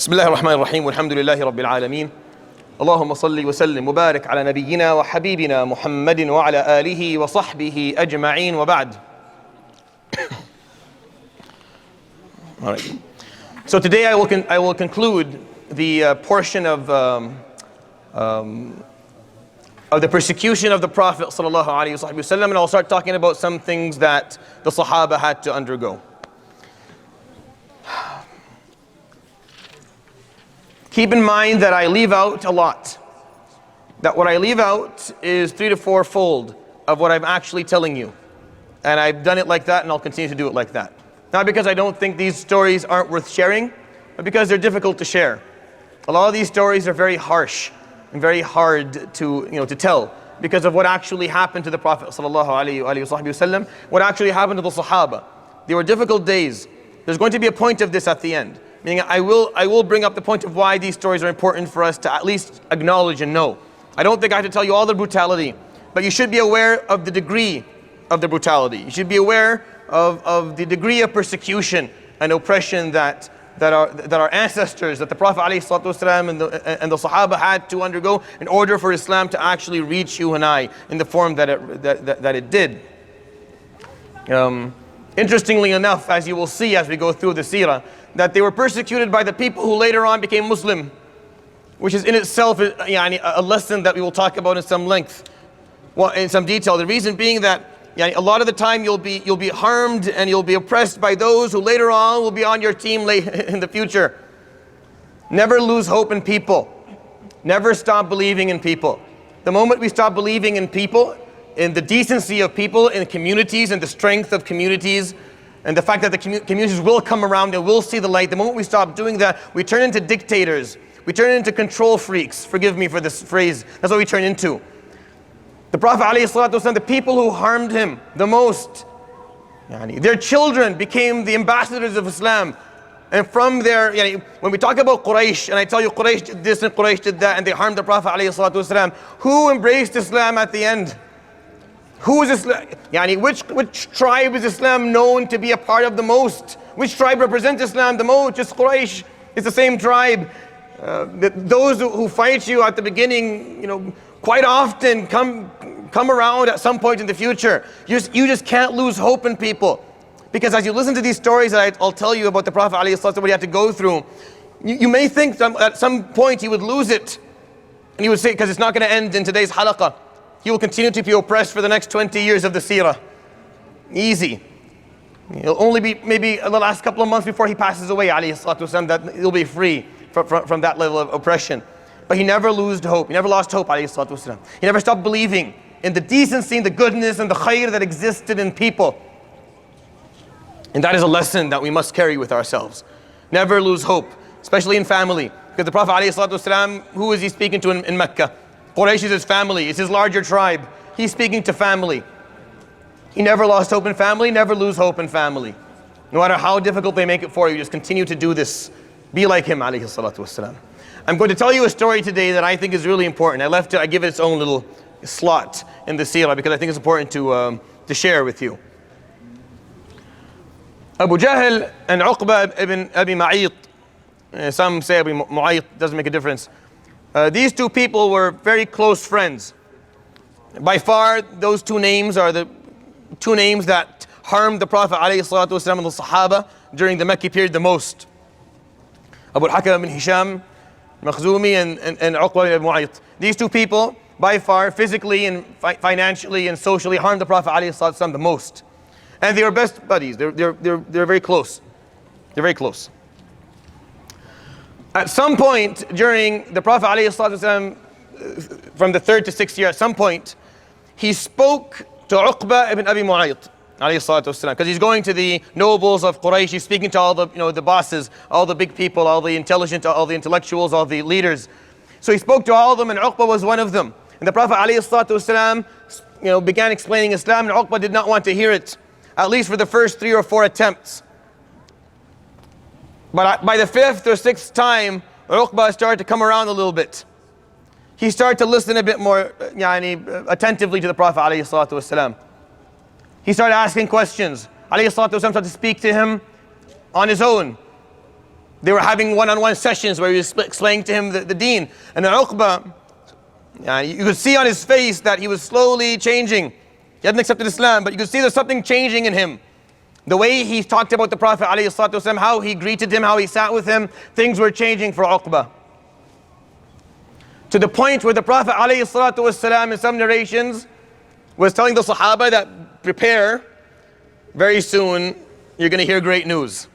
بسم الله الرحمن الرحيم والحمد لله رب العالمين اللهم صل وسلم وبارك على نبينا وحبيبنا محمد وعلى آله وصحبه أجمعين وبعد. All right. So today I will conclude the portion of the persecution of the Prophet sallallahu alaihi wasallam, and I'll start talking about some things that the Sahaba had to undergo. Keep in mind that I leave out a lot. That what I leave out is 3 to 4 fold of what I'm actually telling you. And I've done it like that, and I'll continue to do it like that. Not because I don't think these stories aren't worth sharing, but because they're difficult to share. A lot of these stories are very harsh and very hard to tell because of what actually happened to the Prophet sallallahu alaihi wasallam, what actually happened to the Sahaba. They were difficult days. There's going to be a point of this at the end. Meaning I will bring up the point of why these stories are important for us to at least acknowledge and know. I don't think I have to tell you all the brutality, but you should be aware of the degree of the brutality. You should be aware of the degree of persecution and oppression that our ancestors, that the Prophet ﷺ and the Sahaba had to undergo in order for Islam to actually reach you and I in the form that it did. Interestingly enough, as you will see as we go through the Seerah, that they were persecuted by the people who later on became Muslim, which is in itself a lesson that we will talk about in some length, in some detail. The reason being that a lot of the time you'll be harmed and you'll be oppressed by those who later on will be on your team in the future. Never lose hope in people. Never stop believing in people. The moment we stop believing in people, in the decency of people, in communities, and the strength of communities, and the fact that the communities will come around and will see the light, the moment we stop doing that, we turn into dictators. We turn into control freaks. Forgive me for this phrase. That's what we turn into. The Prophet ﷺ, the people who harmed him the most, their children became the ambassadors of Islam. And from there, when we talk about Quraysh, and I tell you Quraysh did this and Quraysh did that, and they harmed the Prophet ﷺ, who embraced Islam at the end? Who is Islam? Which tribe is Islam known to be a part of the most? Which tribe represents Islam the most? Just Quraysh. It's the same tribe. Those who fight you at the beginning, quite often come around at some point in the future. You just can't lose hope in people. Because as you listen to these stories that I'll tell you about the Prophet ﷺ, what he had to go through, you may think that at some point he would lose it. And he would say, because it's not going to end in today's halaqah. He will continue to be oppressed for the next 20 years of the Seerah. Easy. It'll only be maybe the last couple of months before he passes away, ﷺ, that he'll be free from that level of oppression. But he never lost hope. He never lost hope, ﷺ. He never stopped believing in the decency, and the goodness, and the khair that existed in people. And that is a lesson that we must carry with ourselves. Never lose hope, especially in family. Because the Prophet ﷺ, who is he speaking to in Mecca? Quraysh is his family, it's his larger tribe. He's speaking to family. He never lost hope in family, never lose hope in family. No matter how difficult they make it for you, just continue to do this. Be like him, alayhi salatu wasalam. I'm going to tell you a story today that I think is really important. I give it its own little slot in the Seerah because I think it's important to share with you. Abu Jahl and Uqba ibn Abi Mu'ayt, some say Abi Mu'ayt, doesn't make a difference. These two people were very close friends. By far, those two names are the two names that harmed the Prophet ﷺ and the Sahaba during the Mecca period the most. Abu al-Hakam ibn Hisham, Makhzumi, and Uqba ibn Mu'ayt. These two people, by far, physically and financially and socially harmed the Prophet ﷺ the most. And they were best buddies. They're very close. They're very close. At some point during the Prophet ﷺ, from the 3rd to 6th year, at some point, he spoke to Uqba ibn Abi Mu'ayt, because he's going to the nobles of Quraysh. He's speaking to all the bosses, all the big people, all the intelligent, all the intellectuals, all the leaders. So he spoke to all of them, and Uqba was one of them. And the Prophet ﷺ, began explaining Islam, and Uqba did not want to hear it, at least for the first 3 or 4 attempts. But by the 5th or 6th time, Uqba started to come around a little bit. He started to listen a bit more attentively to the Prophet ﷺ. He started asking questions. ﷺ started to speak to him on his own. They were having one-on-one sessions where he was explaining to him the deen. And then Uqba, you could see on his face that he was slowly changing. He hadn't accepted Islam, but you could see there's something changing in him. The way he talked about the Prophet ﷺ, how he greeted him, how he sat with him, things were changing for Uqba. To the point where the Prophet ﷺ, in some narrations, was telling the Sahaba that prepare, very soon you're going to hear great news.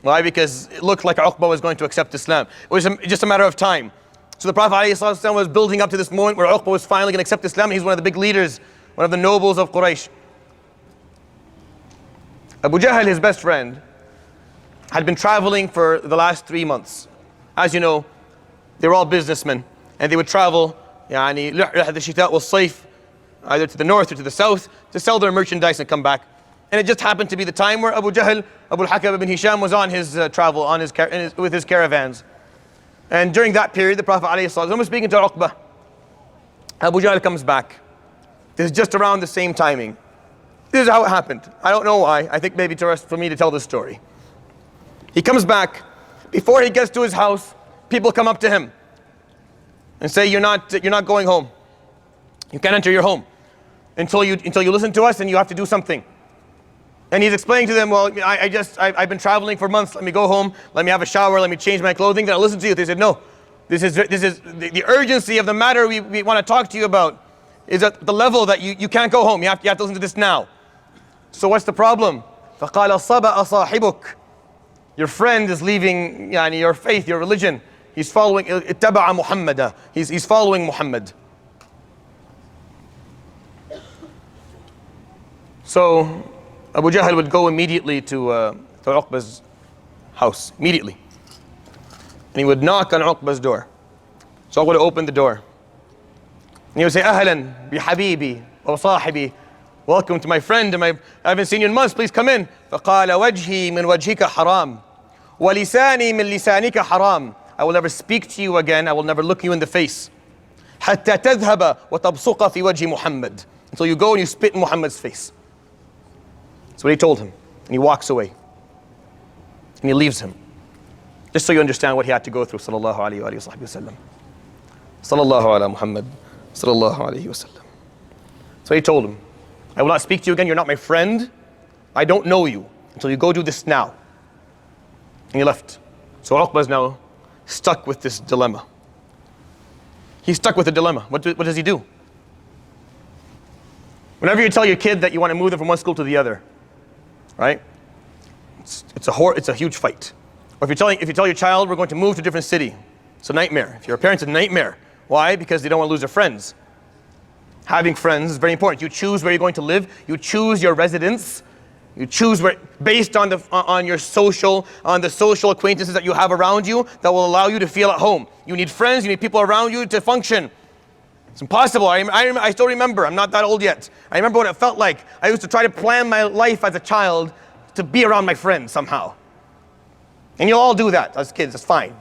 Why? Because it looked like Uqba was going to accept Islam. It was just a matter of time. So the Prophet ﷺ was building up to this moment where Uqba was finally going to accept Islam. He's one of the big leaders, one of the nobles of Quraysh. Abu Jahl, his best friend, had been traveling for the last 3 months. As you know, they were all businessmen, and they would travel رحلة الشتاء والصيف, either to the north or to the south, to sell their merchandise and come back. And it just happened to be the time where Abu Jahl, Abu al-Hakam ibn Hisham, was on his travel with his caravans. And during that period, the Prophet ﷺ was speaking to Uqba. Abu Jahl comes back. This is just around the same timing. This is how it happened. I don't know why. I think maybe for me to tell this story. He comes back. Before he gets to his house, people come up to him and say, you're not going home. You can't enter your home until you listen to us, and you have to do something. And he's explaining to them, well, I've been traveling for months. Let me go home. Let me have a shower. Let me change my clothing. Then I'll listen to you. They said, no. This is the urgency of the matter we want to talk to you about is at the level that you can't go home. You have to listen to this now. So what's the problem? فَقَالَ صَبَأَ صَاحِبُكَ. Your friend is leaving your faith, your religion. He's following اتَّبَعَ مُحَمَّدًا. He's following Muhammad. So Abu Jahl would go immediately to Uqba's house, immediately. And he would knock on Uqba's door. So Uqba would open the door. And he would say, أهلا بحبيبي وصاحبي. Welcome to my friend, I haven't seen you in months, please come in. فقال وجهي من وجهك حرام ولساني من لسانك حرام. I will never speak to you again, I will never look you in the face. حتى تذهب وتبصق في وجه محمد. Until you go and you spit in Muhammad's face. That's what he told him. And he walks away. And he leaves him. Just so you understand what he had to go through. Sallallahu alayhi wa sallam. Sallallahu ala Muhammad. Sallallahu alayhi wa sallam. So he told him, I will not speak to you again. You're not my friend. I don't know you until you go do this now. And he left. So Uqba is now stuck with this dilemma. He's stuck with a dilemma. What does he do? Whenever you tell your kid that you want to move them from one school to the other, right? It's a huge fight. Or if you tell your child we're going to move to a different city, it's a nightmare. If you're a parent, it's a nightmare. Why? Because they don't want to lose their friends. Having friends is very important. You choose where you're going to live. You choose your residence. You choose where, based on the social acquaintances that you have around you that will allow you to feel at home. You need friends. You need people around you to function. It's impossible. I still remember. I'm not that old yet. I remember what it felt like. I used to try to plan my life as a child to be around my friends somehow. And you'll all do that as kids. It's fine.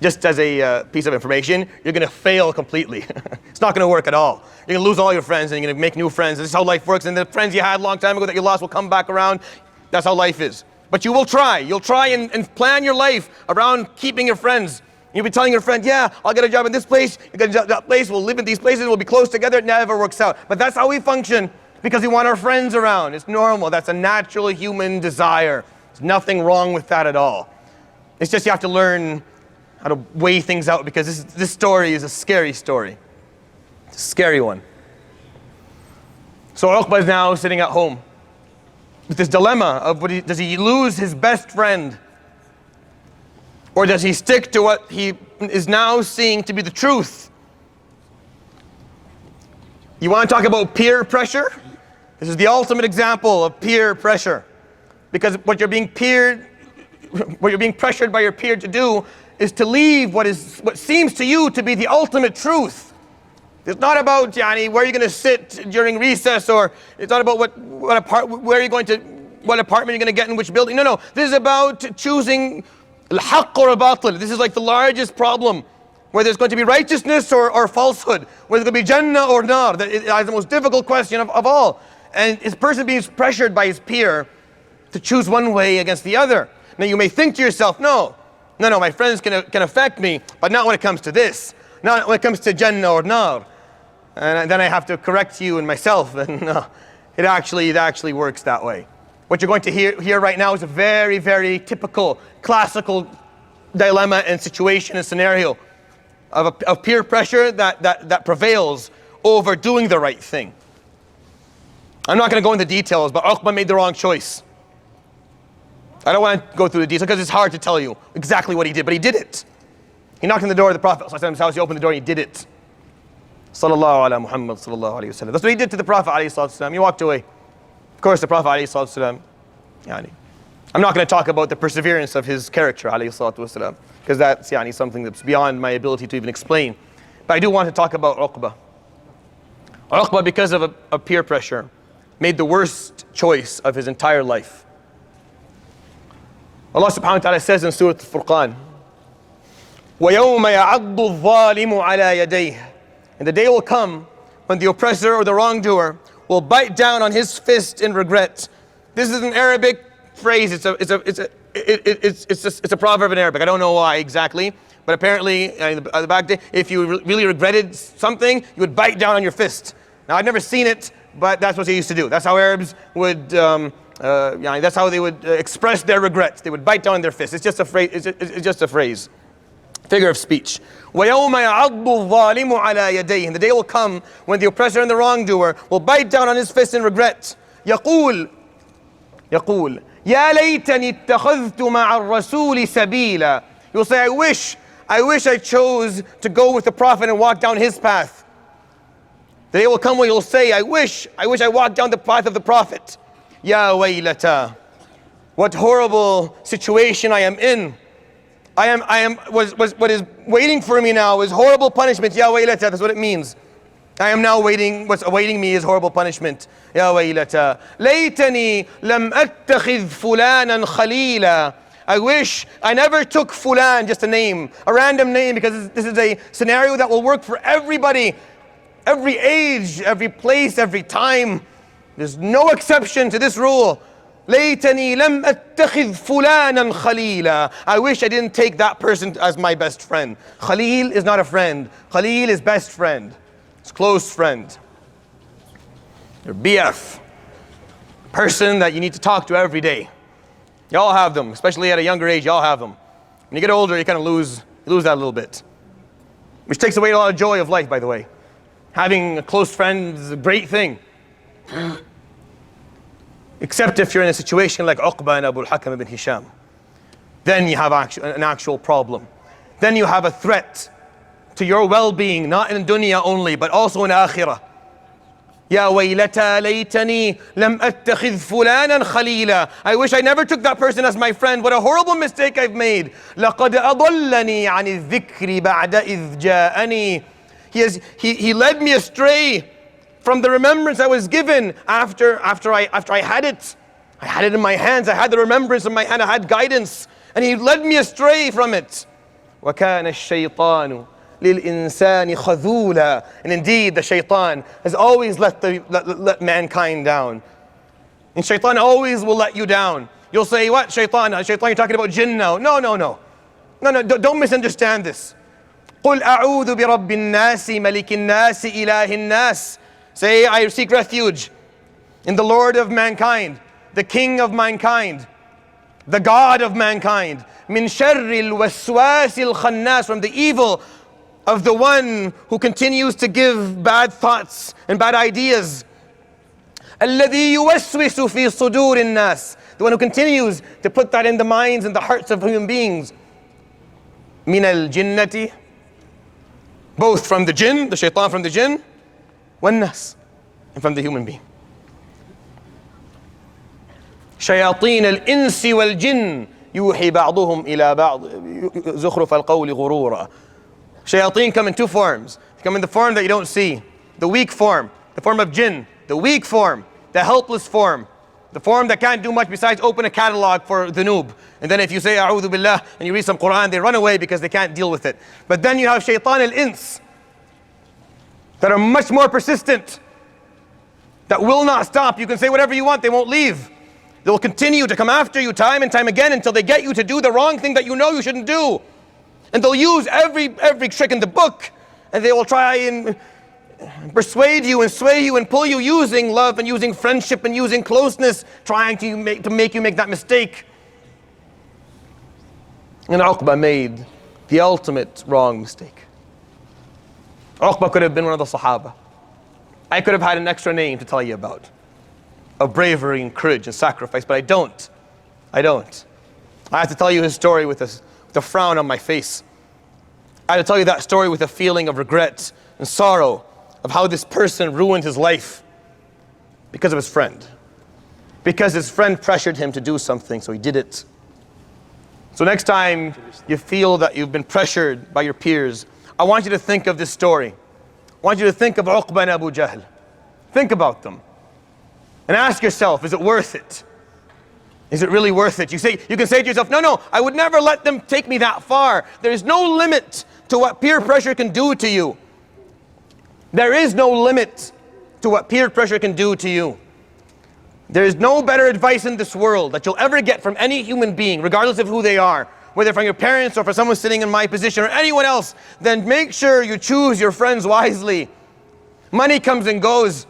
Just as a piece of information, you're going to fail completely. It's not going to work at all. You're going to lose all your friends and you're going to make new friends. This is how life works. And the friends you had a long time ago that you lost will come back around. That's how life is. But you will try. You'll try and plan your life around keeping your friends. You'll be telling your friend, yeah, I'll get a job in this place. You get a job in that place. We'll live in these places. We'll be close together. It never works out. But that's how we function because we want our friends around. It's normal. That's a natural human desire. There's nothing wrong with that at all. It's just you have to learn how to weigh things out because this story is a scary story. It's a scary one. So Uqba is now sitting at home with this dilemma of does he lose his best friend? Or does he stick to what he is now seeing to be the truth? You want to talk about peer pressure? This is the ultimate example of peer pressure. Because what you're being pressured by your peer to do is to leave what seems to you to be the ultimate truth. It's not about where you're going to sit during recess, or it's not about what apartment you're going to get in which building. No. This is about choosing al-haqq or al-batil. This is like the largest problem, where there's going to be righteousness or falsehood, where there's going to be Jannah or Nar. That is the most difficult question of all. And this person being pressured by his peer to choose one way against the other. Now you may think to yourself, no, my friends can affect me, but not when it comes to this. Not when it comes to Jannah or Nar. And then I have to correct you and myself. And no, it actually works that way. What you're going to hear right now is a very, very typical, classical dilemma and situation and scenario of peer pressure that prevails over doing the right thing. I'm not going to go into details, but Uqba made the wrong choice. I don't want to go through the details because it's hard to tell you exactly what he did, but he did it. He knocked on the door of the Prophet ﷺ's house, he opened the door and he did it. Sallallahu ala Muhammad sallallahu alayhi wa sallam. That's what he did to the Prophet ﷺ. He walked away. Of course, the Prophet ﷺ, I'm not going to talk about the perseverance of his character ﷺ, because that's something that's beyond my ability to even explain. But I do want to talk about Uqba. Uqba, because of a peer pressure, made the worst choice of his entire life. Allah subhanahu wa ta'ala says in Surah Al-Furqan, وَيَوْمَ يَعَضُّ الظَّالِمُ عَلَى يَدَيْهِ. And the day will come when the oppressor or the wrongdoer will bite down on his fist in regret. This is an Arabic phrase. It's a proverb in Arabic. I don't know why exactly, but apparently the back day, if you really regretted something, you would bite down on your fist. Now I've never seen it, but that's what they used to do. That's how Arabs would. That's how they would express their regrets. They would bite down on their fist. It's just a phrase. It's just a phrase, figure of speech. وَيَوْمَ يَعَضُّ الظَّالِمُ عَلَى يَدَيْهِ. And the day will come when the oppressor and the wrongdoer will bite down on his fist in regret. يقول يا ليتني اتخذت مع الرسول سبيلا. He will say, I wish I chose to go with the Prophet and walk down his path. The day will come when you'll say, I wish I walked down the path of the Prophet. Ya waylata. What horrible situation I am in. What is waiting for me now is horrible punishment. Ya waylata, that's what it means. I am now waiting, what's awaiting me is horrible punishment. Ya waylata. Laytani lam attakhidh fulanan khalila. I wish I never took fulan, just a name, a random name, because this is a scenario that will work for everybody, every age, every place, every time. There's no exception to this rule. ليتني لم أتخذ فلانا خليلا. I wish I didn't take that person as my best friend. Khalil is not a friend. Khalil is best friend. It's close friend. Your BF. Person that you need to talk to every day. You all have them, especially at a younger age, you all have them. When you get older, you kind of lose that a little bit. Which takes away a lot of joy of life, by the way. Having a close friend is a great thing. Except if you're in a situation like Uqba and Abu al-Hakam ibn Hisham. Then you have an actual problem. Then you have a threat to your well-being, not in dunya only, but also in akhirah. Ya waylata laytani lam attakhidh fulanan khalila. I wish I never took that person as my friend. What a horrible mistake I've made. لقد أضلني عن الذكر بعد إذ جاءني. He led me astray from the remembrance I was given after I had it. I had it in my hands. I had the remembrance in my hand. I had guidance. And he led me astray from it. وَكَانَ الشَّيْطَانُ لِلْإِنسَانِ خَذُولًا. And indeed, the shaitan has always let mankind down. And shaitan always will let you down. You'll say, what, shaitan? Shaitan, you're talking about jinn now. No, don't misunderstand this. قُلْ أَعُوذُ بِرَبِّ النَّاسِ مَلِكِ النَّاسِ إِلَهِ النَّاسِ. Say, I seek refuge in the Lord of mankind, the King of mankind, the God of mankind. Min sharril waswasil khannas, from the evil of the one who continues to give bad thoughts and bad ideas. Alladhi yuwaswisu fi sudurin nas, the one who continues to put that in the minds and the hearts of human beings. Min al jinnati, both from the jinn, the shaitan from the jinn, والناس, and from the human being. شياطين الإنس والجن يوحي بعضهم إلى بعض زخرف القول غرورا. Shayateen come in two forms. They come in the form that you don't see, the weak form, the form of jinn, the weak form, the helpless form, the form that can't do much besides open a catalog for dhunub. And then if you say A'udhu Billah and you read some Quran, they run away because they can't deal with it. But then you have Shaytan al-Ins that are much more persistent, that will not stop. You can say whatever you want, they won't leave. They will continue to come after you time and time again until they get you to do the wrong thing that you know you shouldn't do. And they'll use every trick in the book, and they will try and persuade you and sway you and pull you using love and using friendship and using closeness, trying to make you make that mistake. And Uqba made the ultimate wrong mistake. Uqba could have been one of the Sahaba. I could have had an extra name to tell you about, of bravery and courage and sacrifice, but I don't. I have to tell you his story with a frown on my face. I have to tell you that story with a feeling of regret and sorrow of how this person ruined his life because of his friend. Because his friend pressured him to do something, so he did it. So next time you feel that you've been pressured by your peers, I want you to think of this story. I want you to think of Uqba and Abu Jahl. Think about them. And ask yourself, is it worth it? Is it really worth it? You can say to yourself, no, I would never let them take me that far. There is no limit to what peer pressure can do to you. There is no limit to what peer pressure can do to you. There is no better advice in this world that you'll ever get from any human being, regardless of who they are, whether from your parents or from someone sitting in my position or anyone else, then make sure you choose your friends wisely. Money comes and goes.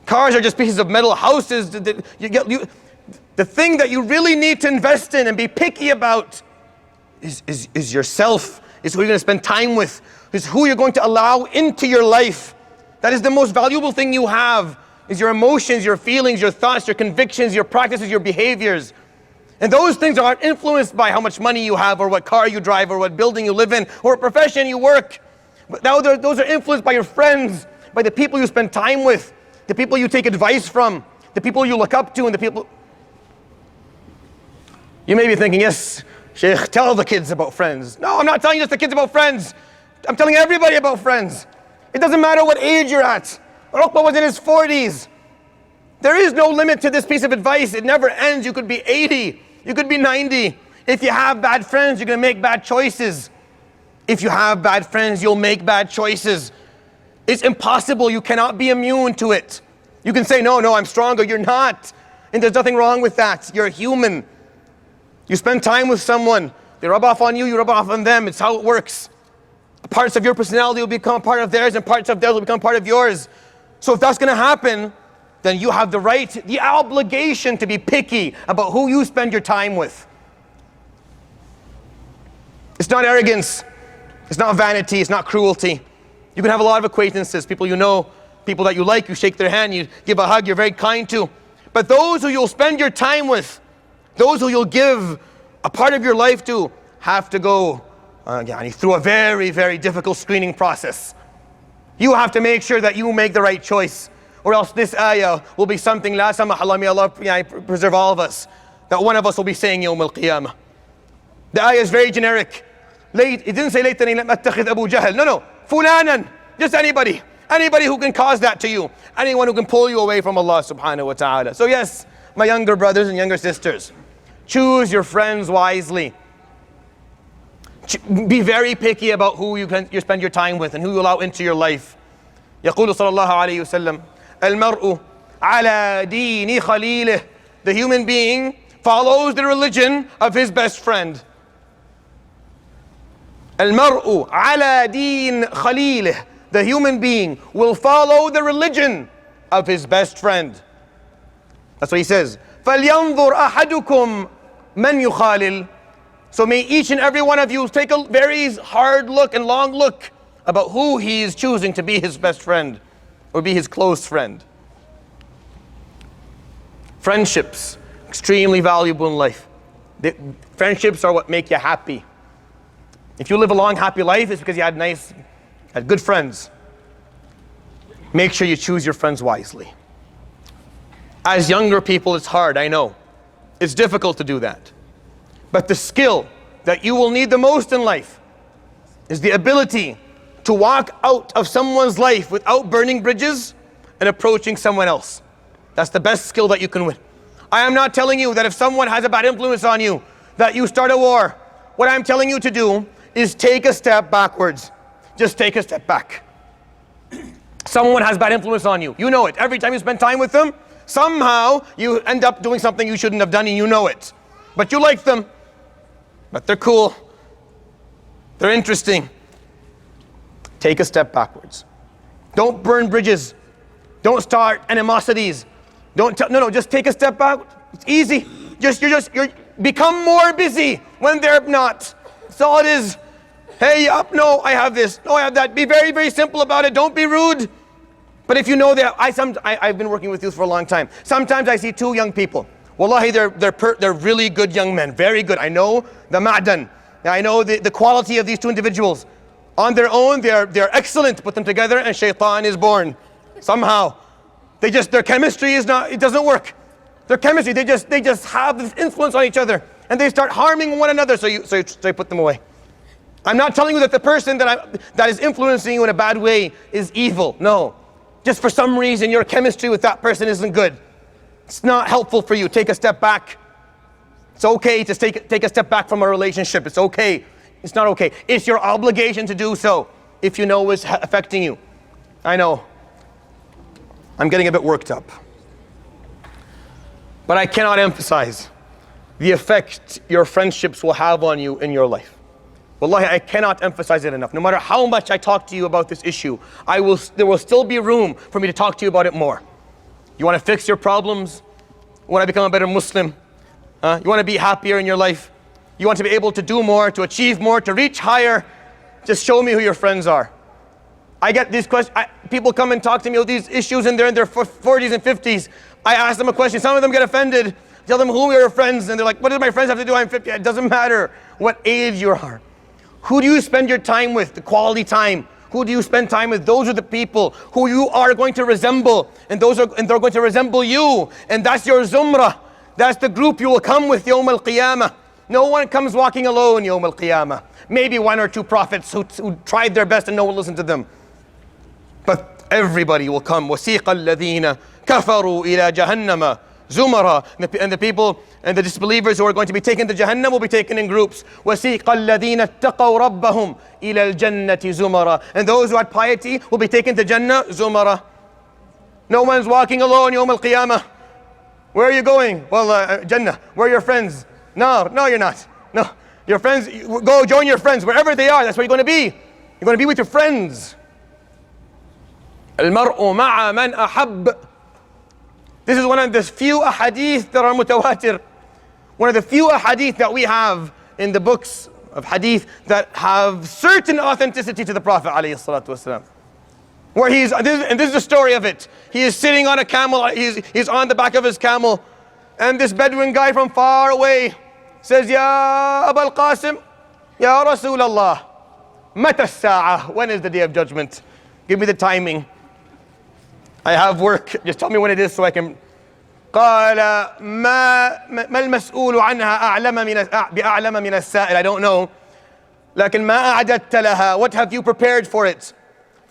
Cars are just pieces of metal. Houses, the thing that you really need to invest in and be picky about is yourself, is who you're going to spend time with, is who you're going to allow into your life. That is the most valuable thing you have, is your emotions, your feelings, your thoughts, your convictions, your practices, your behaviors. And those things are influenced by how much money you have, or what car you drive, or what building you live in, or what profession you work. But now those are influenced by your friends, by the people you spend time with, the people you take advice from, the people you look up to, and the people... You may be thinking, yes, Sheikh, tell the kids about friends. No, I'm not telling just the kids about friends. I'm telling everybody about friends. It doesn't matter what age you're at. Uqba was in his 40s. There is no limit to this piece of advice. It never ends. You could be 80. You could be 90. If you have bad friends, you're going to make bad choices. If you have bad friends, you'll make bad choices. It's impossible. You cannot be immune to it. You can say, no, I'm stronger. You're not. And there's nothing wrong with that. You're a human. You spend time with someone. They rub off on you, you rub off on them. It's how it works. Parts of your personality will become part of theirs, and parts of theirs will become part of yours. So if that's going to happen, then you have the right, the obligation to be picky about who you spend your time with. It's not arrogance. It's not vanity. It's not cruelty. You can have a lot of acquaintances, people you know, people that you like, you shake their hand, you give a hug, you're very kind to. But those who you'll spend your time with, those who you'll give a part of your life to, have to go through a very, very difficult screening process. You have to make sure that you make the right choice, or else this ayah will be something, la samah, may Allah preserve all of us, that one of us will be saying Yawm al-Qiyamah. The ayah is very generic. It didn't say laytani lam attakhidh Abu Jahl. No, fulanan, just anybody. Anybody who can cause that to you. Anyone who can pull you away from Allah subhanahu wa ta'ala. So yes, my younger brothers and younger sisters, choose your friends wisely. Be very picky about who you spend your time with and who you allow into your life. يقول صلى الله عليه وسلم المرء على دين خليله. The human being follows the religion of his best friend. المرء على دين خليله. The human being will follow the religion of his best friend. That's what he says. فَلْيَنْظُرْ أَحَدُكُمْ مَنْ يُخَالِلْ. So may each and every one of you take a very hard look and long look about who he is choosing to be his best friend or be his close friend. Friendships, extremely valuable in life. Friendships are what make you happy. If you live a long, happy life, it's because you had good friends. Make sure you choose your friends wisely. As younger people, it's hard, I know. It's difficult to do that. But the skill that you will need the most in life is the ability to walk out of someone's life without burning bridges and approaching someone else. That's the best skill that you can win. I am not telling you that if someone has a bad influence on you, that you start a war. What I'm telling you to do is take a step backwards. Just take a step back. Someone has bad influence on you. You know it. Every time you spend time with them, somehow you end up doing something you shouldn't have done and you know it. But you like them. But they're cool. They're interesting. Take a step backwards. Don't burn bridges. Don't start animosities. Just take a step back. It's easy. You become more busy when they're not. That's all it is. Hey, up, no, I have this, no, I have that. Be very, very simple about it. Don't be rude. But if you know that, I've been working with youth for a long time. Sometimes I see two young people. Wallahi, they're really good young men, very good. I know the ma'dan. I know the quality of these two individuals. On their own, they're excellent. Put them together and shaitan is born. Somehow. Their chemistry is not, it doesn't work. Their chemistry, they just have this influence on each other. And they start harming one another, so you put them away. I'm not telling you that the person that is influencing you in a bad way is evil. No. Just for some reason, your chemistry with that person isn't good. It's not helpful for you. Take a step back. It's okay to take a step back from a relationship. It's okay. It's not okay. It's your obligation to do so if you know it's affecting you. I know. I'm getting a bit worked up. But I cannot emphasize the effect your friendships will have on you in your life. Wallahi, I cannot emphasize it enough. No matter how much I talk to you about this issue, there will still be room for me to talk to you about it more. You want to fix your problems? You want to become a better Muslim? You want to be happier in your life? You want to be able to do more, to achieve more, to reach higher? Just show me who your friends are. I get these questions. People come and talk to me about these issues and they're in their 40s and 50s. I ask them a question. Some of them get offended. Tell them who are your friends. And they're like, what do my friends have to do? I'm 50. It doesn't matter what age you are. Who do you spend your time with? The quality time. Who do you spend time with? Those are the people who you are going to resemble. And they're going to resemble you. And that's your zumrah. That's the group you will come with Yawm al-Qiyamah. No one comes walking alone Yawm al-Qiyamah. Maybe one or two prophets who tried their best and no one listened to them. But everybody will come. وَسِيقَ الَّذِينَ كَفَرُوا إِلَى جَهَنَّمَ زُمَرًا. And the people and the disbelievers who are going to be taken to Jahannam will be taken in groups. وَسِيقَ الَّذِينَ اتَّقَوْا رَبَّهُمْ إِلَى الْجَنَّةِ زُمَرًا. And those who had piety will be taken to Jannah zumara. No one's walking alone Yawm al-Qiyamah. Where are you going? Well, Jannah. Where are your friends? No, you're not. No, your friends, go join your friends. Wherever they are, that's where you're going to be. You're going to be with your friends. الْمَرْءُ مَعَ مَنْ أَحَبَّ. This is one of the few ahadith that are mutawatir. One of the few ahadith that we have in the books of hadith that have certain authenticity to the Prophet ﷺ. Where and this is the story of it. He is sitting on a camel, he's on the back of his camel, and this Bedouin guy from far away says, Ya Aba al-Qasim, Ya Rasulallah, Mata as-sa'ah, when is the day of judgment? Give me the timing. I have work, just tell me when it is so I can. قال ما المسؤول عنها بأعلم من السائل. I don't know. لكن ما أعددت لها. What have you prepared for it?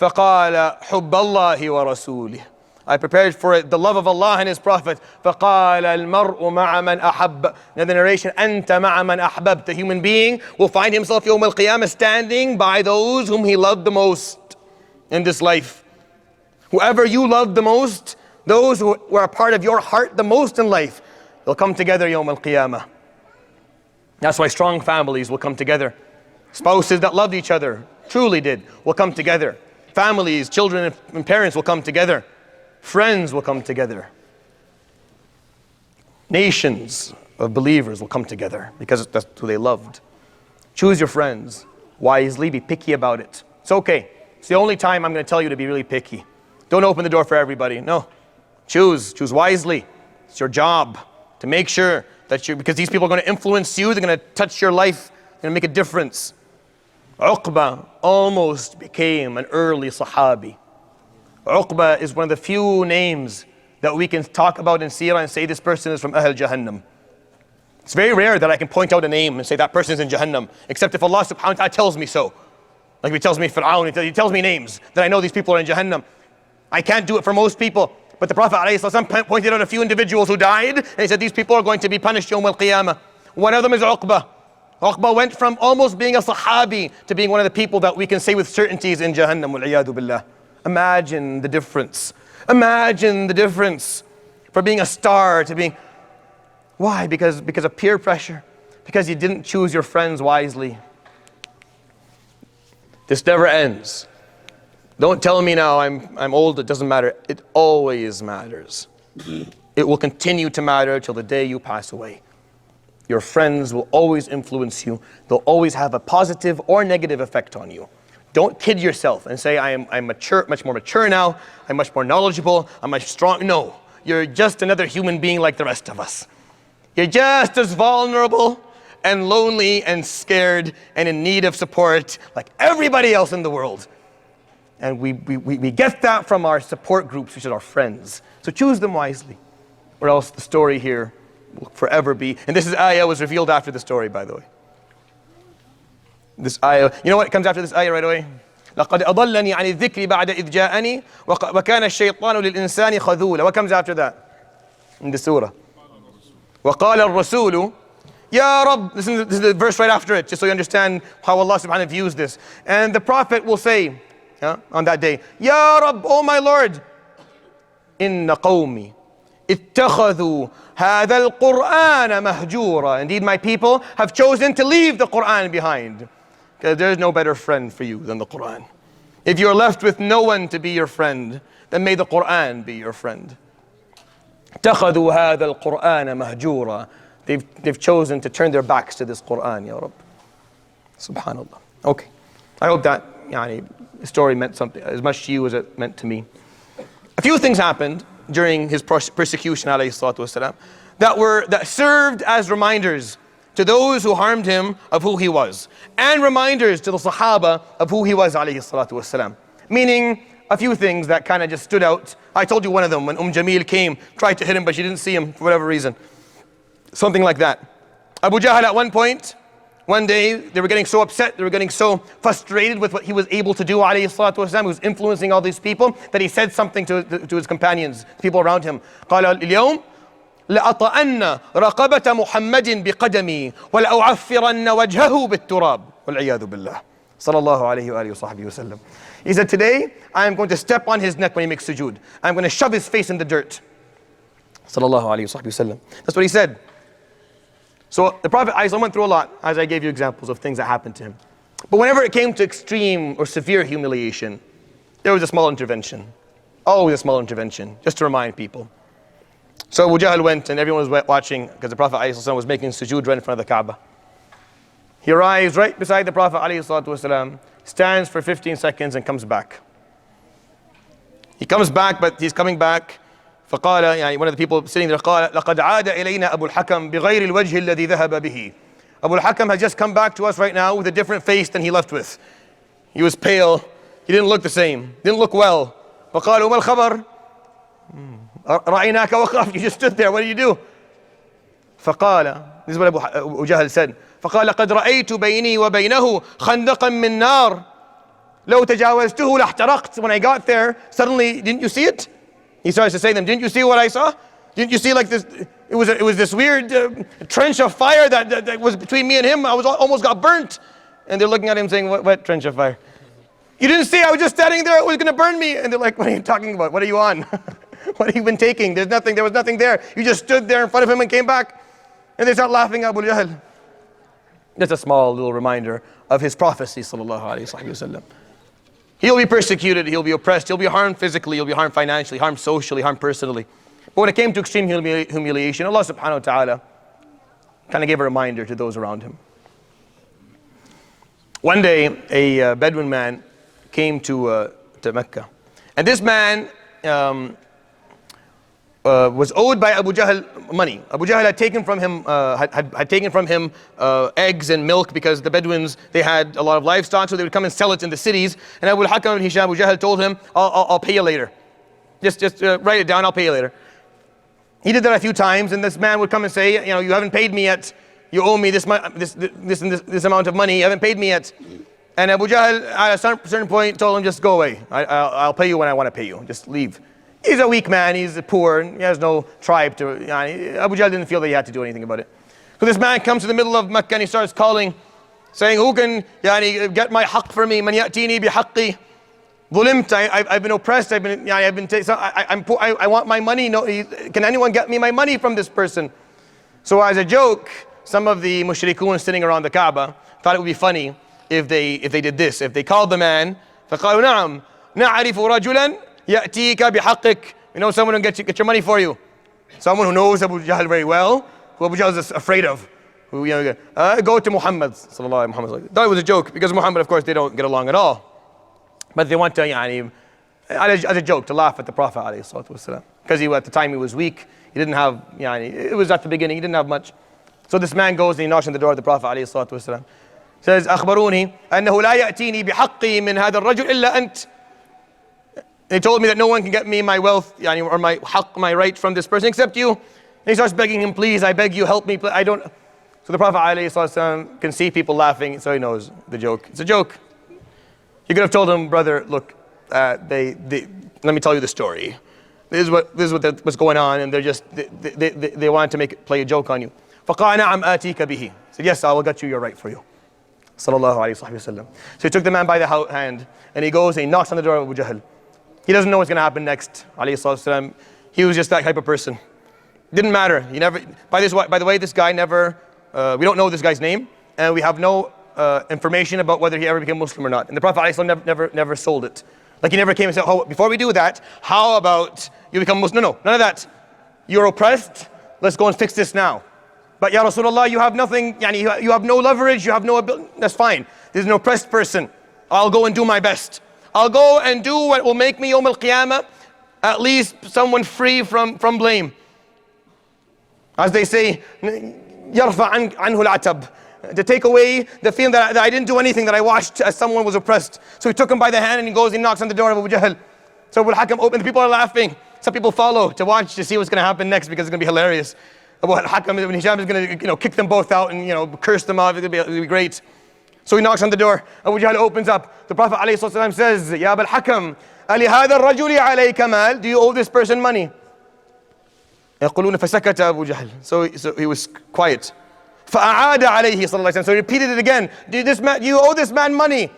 فقال حب الله ورسوله. I prepared for it the love of Allah and His Prophet. فقال المرء مع من أحب. In the narration, أنت مع من أحببت. The human being will find himself يوم القيامة standing by those whom he loved the most in this life. Whoever you love the most, those who were a part of your heart the most in life, they'll come together Yawm al-Qiyamah. That's why strong families will come together. Spouses that loved each other, truly did, will come together. Families, children and parents will come together. Friends will come together. Nations of believers will come together because that's who they loved. Choose your friends wisely, be picky about it. It's okay. It's the only time I'm going to tell you to be really picky. Don't open the door for everybody. No. Choose wisely. It's your job to make sure that because these people are going to influence you, they're going to touch your life, they're going to make a difference. Uqba almost became an early Sahabi. Uqba is one of the few names that we can talk about in Seerah and say this person is from Ahl Jahannam. It's very rare that I can point out a name and say that person is in Jahannam, except if Allah subhanahu wa ta'ala tells me so. Like He tells me Fir'aun, He tells me names, that I know these people are in Jahannam. I can't do it for most people. But the Prophet ﷺ pointed out a few individuals who died, and he said these people are going to be punished Yawm al-Qiyamah. One of them is Uqba. Uqba went from almost being a Sahabi to being one of the people that we can say with certainty is in Jahannam, wal-iyadu billah. Imagine the difference. Imagine the difference from being a star to being... Why? Because of peer pressure. Because you didn't choose your friends wisely. This never ends. Don't tell me now I'm old, it doesn't matter. It always matters. It will continue to matter till the day you pass away. Your friends will always influence you. They'll always have a positive or negative effect on you. Don't kid yourself and say, I'm mature, much more mature now, I'm much more knowledgeable, I'm much strong. No, you're just another human being like the rest of us. You're just as vulnerable and lonely and scared and in need of support like everybody else in the world. And we get that from our support groups, which is our friends. So choose them wisely, or else the story here will forever be. And this ayah was revealed after the story, by the way. This ayah, you know what comes after this ayah right away? لَقَدْ أَضَلَّنِي عَنِ الذِّكْرِ بَعْدَ إِذْ جَاءَنِي وَكَانَ الشَّيْطَانُ لِلْإِنسَانِ خَذُولًا. What comes after that in the surah? وَقَالَ الرَّسُولُ Ya Rabb. This is the verse right after it, just so you understand how Allah subhanahu wa ta'ala views this. And the Prophet will say, on that day, Ya Rabb, oh my Lord, inna qawmi ittakhadhu hadha al-Qur'ana mahjura. Indeed, my people have chosen to leave the Qur'an behind. Because there is no better friend for you than the Qur'an. If you're left with no one to be your friend, then may the Qur'an be your friend. اتخذوا هذا القرآن مهجورا. They've chosen to turn their backs to this Qur'an, Ya Rabb. Subhanallah. Okay. I hope that story meant something as much to you as it meant to me. A few things happened during his persecution, alayhi salatu wasalam, that served as reminders to those who harmed him of who he was, and reminders to the Sahaba of who he was, alayhi salatu wasalam. Meaning, a few things that kind of just stood out. I told you one of them, when Jamil came, tried to hit him, but she didn't see him for whatever reason. Something like that. Abu Jahl at one point, one day, they were getting so upset, they were getting so frustrated with what he was able to do, alayhi salatu wasalam, he was influencing all these people, that he said something to his companions, people around him. قال اليوم لأطأن رقبة محمد بقدمي ولأعفرن وجهه بالتراب والعياذ بالله. صلى الله عليه وآله وصحبه وسلم. He said, today, I am going to step on his neck when he makes sujood. I'm going to shove his face in the dirt. صلى الله عليه وصحبه وسلم. That's what he said. So the Prophet ﷺ went through a lot, as I gave you examples of things that happened to him. But whenever it came to extreme or severe humiliation, there was a small intervention. Always a small intervention, just to remind people. So Abu Jahl went, and everyone was watching, because the Prophet ﷺ was making sujood right in front of the Kaaba. He arrives right beside the Prophet ﷺ, stands for 15 seconds and comes back. He comes back, but he's coming back. فقال, one of the people sitting there, قال لقد عاد إلينا أبو الحكم بغير الوجه الذي ذهب به. Abu al-Hakam has just come back to us right now with a different face than he left with. He was pale. He didn't look the same. Didn't look well. فقالوا ما الخبر؟ رأيناك وقف. You just stood there. What did you do? فقال, this is what Abu Jahl said. فقال لقد رأيت بيني وبينه خندقا من نار لو تجاوزته لاحترقت. When I got there, suddenly, didn't you see it? He starts to say to them, didn't you see what I saw? Didn't you see like this? It was this weird trench of fire that was between me and him. I almost got burnt. And they're looking at him saying, what trench of fire? You didn't see, I was just standing there, it was going to burn me. And they're like, what are you talking about? What are you on? What have you been taking? There was nothing there. You just stood there in front of him and came back. And they start laughing at Abu Jahl. That's a small little reminder of his prophecy, sallallahu alayhi wa sallam. He'll be persecuted, he'll be oppressed, he'll be harmed physically, he'll be harmed financially, harmed socially, harmed personally. But when it came to extreme humiliation, Allah subhanahu wa ta'ala kind of gave a reminder to those around him. One day, a Bedouin man came to Mecca. And this man was owed by Abu Jahl money. Abu Jahl had taken from him eggs and milk, because the Bedouins, they had a lot of livestock, so they would come and sell it in the cities. And Abu al-Hakam and Abu Jahl told him, I'll pay you later. Just write it down, I'll pay you later. He did that a few times, and this man would come and say, you haven't paid me yet. You owe me this amount of money. You haven't paid me yet. And Abu Jahl, at a certain point, told him, just go away. I'll pay you when I want to pay you. Just leave. He's a weak man, he's poor, he has no tribe to... Abu Jahl didn't feel that he had to do anything about it. So this man comes to the middle of Mecca and he starts calling, saying, who can get my haqq for me? Man ya'tini bi haqqi. ظلمت, I've been oppressed, I want my money. No, can anyone get me my money from this person? So as a joke, some of the mushrikun sitting around the Kaaba thought it would be funny if they did this. If they called the man, فقالوا نعم نعرف رجلا يأتيك بحقك. You know someone who get your money for you. Someone who knows Abu Jahl very well, who Abu Jahl is afraid of. Who, go to Muhammad. Thought it was a joke because Muhammad, of course, they don't get along at all. But they want to, as a joke, to laugh at the Prophet ﷺ. Because at the time he was weak. He didn't have, it was at the beginning, he didn't have much. So this man goes and he knocks on the door of the Prophet ﷺ. Says, أخبروني أنه لا يأتيني بحقي من هذا الرجل إلا أنت. They told me that no one can get me my wealth, or my haqq, my right from this person except you. And he starts begging him, please, I beg you, help me. I don't. So the Prophet ﷺ can see people laughing, so he knows the joke. It's a joke. You could have told him, brother, look, let me tell you the story. This is what's going on, and they wanted to play a joke on you. فَقَالَ نَعَمْ آتِيكَ بِهِ. He said, yes, I will get you your right for you. Sallallahu alayhi wa sallam. So he took the man by the hand, and he goes and he knocks on the door of Abu Jahl. He doesn't know what's going to happen next. Alayhi sallam. He was just that type of person. Didn't matter. He never. By the way, this guy never. We don't know this guy's name, and we have no information about whether he ever became Muslim or not. And the Prophet ﷺ never sold it. Like he never came and said, oh, before we do that, how about you become Muslim? No, none of that. You're oppressed. Let's go and fix this now. But Ya Rasulullah, you have nothing, you have no leverage, you have no ability. That's fine. There's an oppressed person. I'll go and do my best. I'll go and do what will make me Yawm al-Qiyamah, at least someone free from blame. As they say, يَرْفَعْ عَنْهُ الْعَتَبْ. To take away the feeling that I didn't do anything, that I watched as someone was oppressed. So he took him by the hand and he goes and knocks on the door of Abu Jahl. So Abu Hakam opened, the people are laughing. Some people follow to watch to see what's going to happen next because it's going to be hilarious. Abu Hakam ibn Hisham is going to kick them both out and curse them out. It'll be great. So he knocks on the door. Abu Jahl opens up. The Prophet ﷺ says, Ya Abu Hakam, أَلِهَذَا الرَّجُلِ عَلَيْكَ مَالٍ. Do you owe this person money? يقولون فسكت أبو جهل. So he was quiet. فأعاد عليه صلى الله عليه وسلم. So he repeated it again. You owe this man money.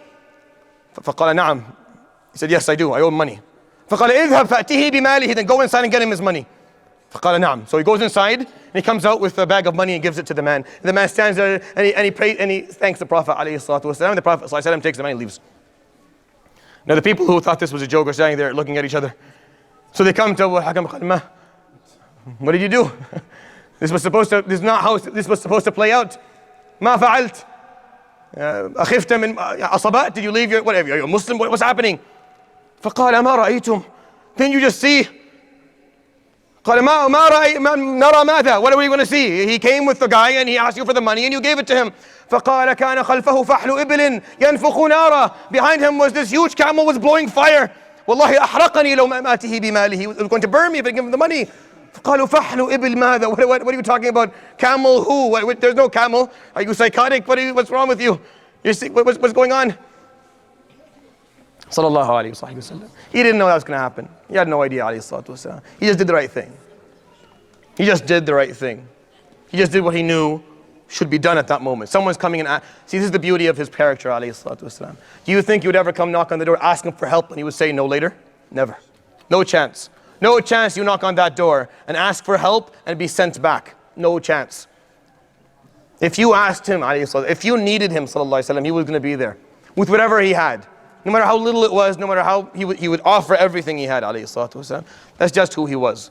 فقال نعم. He said, yes, I do. I owe him money. فقال اذهب فأتيه بماله. Then go inside and get him his money. فقال نعم. So he goes inside and he comes out with a bag of money and gives it to the man. And the man stands there and he prays and he thanks the Prophet عليه الصلاة والسلام. The Prophet صلى الله عليه وسلم takes the money and leaves. Now the people who thought this was a joke are standing there looking at each other. So they come to Abu Hakam. What did you do? This was supposed to play out. ما فعلت. أخفت من أصابات. Did you leave your whatever? Are you a Muslim? What's happening? فقال ما رأيتم. Didn't you just see? قال ما نرى ماذا. What are we going to see? He came with the guy and he asked you for the money and you gave it to him. فقال كان خلفه فحل إبل ينفخ نارا. Behind him was this huge camel was blowing fire. والله أحرقني لو ما آتيه بماله. He was going to burn me if I give him the money. قالوا فحل إبل ماذا. What are you talking about? Camel who? There's no camel. Are you psychotic? What's wrong with you? What's going on? Sallallahu alayhi wa sallam. He didn't know that was going to happen. He had no idea alayhi salatu wasalam. He just did the right thing. He just did the right thing. He just did what he knew should be done at that moment. Someone's coming and see, this is the beauty of his character alayhi salatu wasalam. Do you think he would ever come knock on the door, ask him for help, and he would say no later? Never. No chance. No chance you knock on that door and ask for help and be sent back. No chance. If you asked him, if you needed him, he was going to be there with whatever he had. No matter how little it was, no matter how he would offer everything he had. That's just who he was.